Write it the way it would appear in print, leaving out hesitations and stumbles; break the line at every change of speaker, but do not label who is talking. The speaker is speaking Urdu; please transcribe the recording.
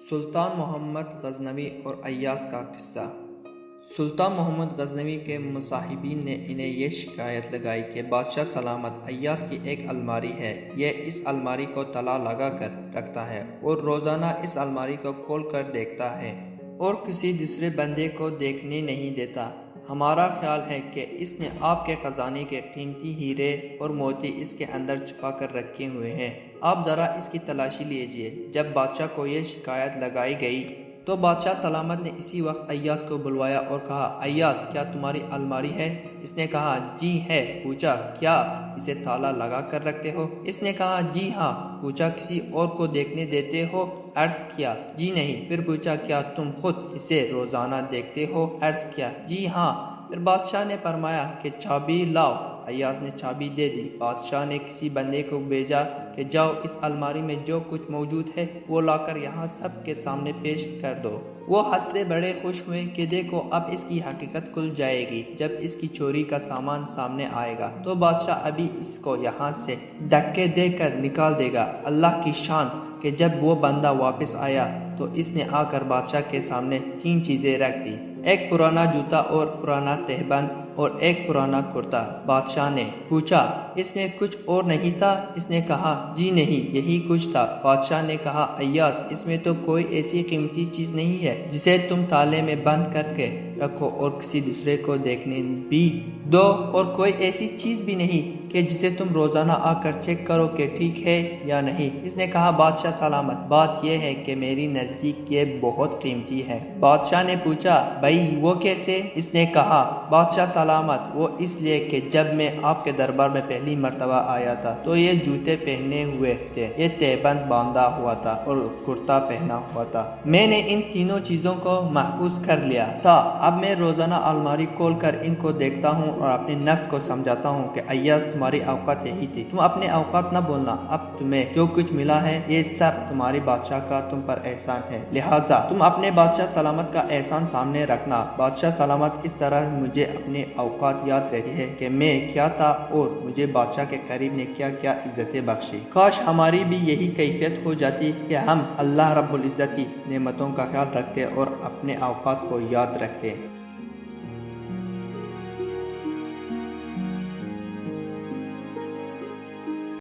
سلطان محمد غزنوی اور ایاز کا قصہ۔ سلطان محمد غزنوی کے مصاحبین نے انہیں یہ شکایت لگائی کہ بادشاہ سلامت ایاز کی ایک الماری ہے، یہ اس الماری کو تالا لگا کر رکھتا ہے اور روزانہ اس الماری کو کھول کر دیکھتا ہے اور کسی دوسرے بندے کو دیکھنے نہیں دیتا۔ ہمارا خیال ہے کہ اس نے آپ کے خزانے کے قیمتی ہیرے اور موتی اس کے اندر چھپا کر رکھے ہوئے ہیں، آپ ذرا اس کی تلاشی لیجئے۔ جب بادشاہ کو یہ شکایت لگائی گئی تو بادشاہ سلامت نے اسی وقت ایاز کو بلوایا اور کہا، ایاز کیا تمہاری الماری ہے؟ اس نے کہا جی ہے۔ پوچھا کیا اسے تالا لگا کر رکھتے ہو؟ اس نے کہا جی ہاں۔ پوچھا کسی اور کو دیکھنے دیتے ہو؟ عرض کیا جی نہیں۔ پھر پوچھا کیا تم خود اسے روزانہ دیکھتے ہو؟ عرض کیا جی ہاں۔ پھر بادشاہ نے فرمایا کہ چابی لاؤ۔ ایاز نے چابی دے دی۔ بادشاہ نے کسی بندے کو بھیجا کہ جاؤ اس الماری میں جو کچھ موجود ہے وہ لا کر یہاں سب کے سامنے پیش کر دو۔ وہ ہنستے بڑے خوش ہوئے کہ دیکھو اب اس کی حقیقت کھل جائے گی، جب اس کی چوری کا سامان سامنے آئے گا تو بادشاہ ابھی اس کو یہاں سے دھکے دے کر نکال دے گا۔ اللہ کی شان کہ جب وہ بندہ واپس آیا تو اس نے آ کر بادشاہ کے سامنے 3 چیزیں رکھ دی، ایک پرانا جوتا اور پرانا تہبند اور ایک پرانا کرتا۔ بادشاہ نے پوچھا اس میں کچھ اور نہیں تھا؟ اس نے کہا جی نہیں، یہی کچھ تھا۔ بادشاہ نے کہا ایاز اس میں تو کوئی ایسی قیمتی چیز نہیں ہے جسے تم تالے میں بند کر کے رکھو اور کسی دوسرے کو دیکھنے بھی دو، اور کوئی ایسی چیز بھی نہیں کہ جسے تم روزانہ آ کر چیک کرو کہ ٹھیک ہے یا نہیں۔ اس نے کہا بادشاہ سلامت بات یہ ہے کہ میری نزدیک یہ بہت قیمتی ہے۔ بادشاہ نے پوچھا بھائی وہ کیسے؟ اس نے کہا بادشاہ سلامت وہ اس لیے کہ جب میں آپ کے دربار میں پہلی مرتبہ آیا تھا تو یہ جوتے پہنے ہوئے تھے، یہ تہبند باندھا ہوا تھا اور کرتا پہنا ہوا تھا۔ میں نے ان تینوں چیزوں کو محفوظ کر لیا تھا۔ اب میں روزانہ الماری کھول کر ان کو دیکھتا ہوں اور اپنے نفس کو سمجھاتا ہوں کہ ایاز تمہاری اوقات یہی تھی، تم اپنے اوقات نہ بولنا، اب تمہیں جو کچھ ملا ہے یہ سب تمہاری بادشاہ کا تم پر احسان ہے، لہٰذا تم اپنے بادشاہ سلامت کا احسان سامنے رکھنا۔ بادشاہ سلامت اس طرح مجھے اپنے اوقات یاد رہتی ہے کہ میں کیا تھا اور مجھے بادشاہ کے قریب نے کیا کیا عزتیں بخشی۔ کاش ہماری بھی یہی کیفیت ہو جاتی کہ ہم اللہ رب العزت کی نعمتوں کا خیال رکھتے اور اپنے اوقات کو یاد رکھتے۔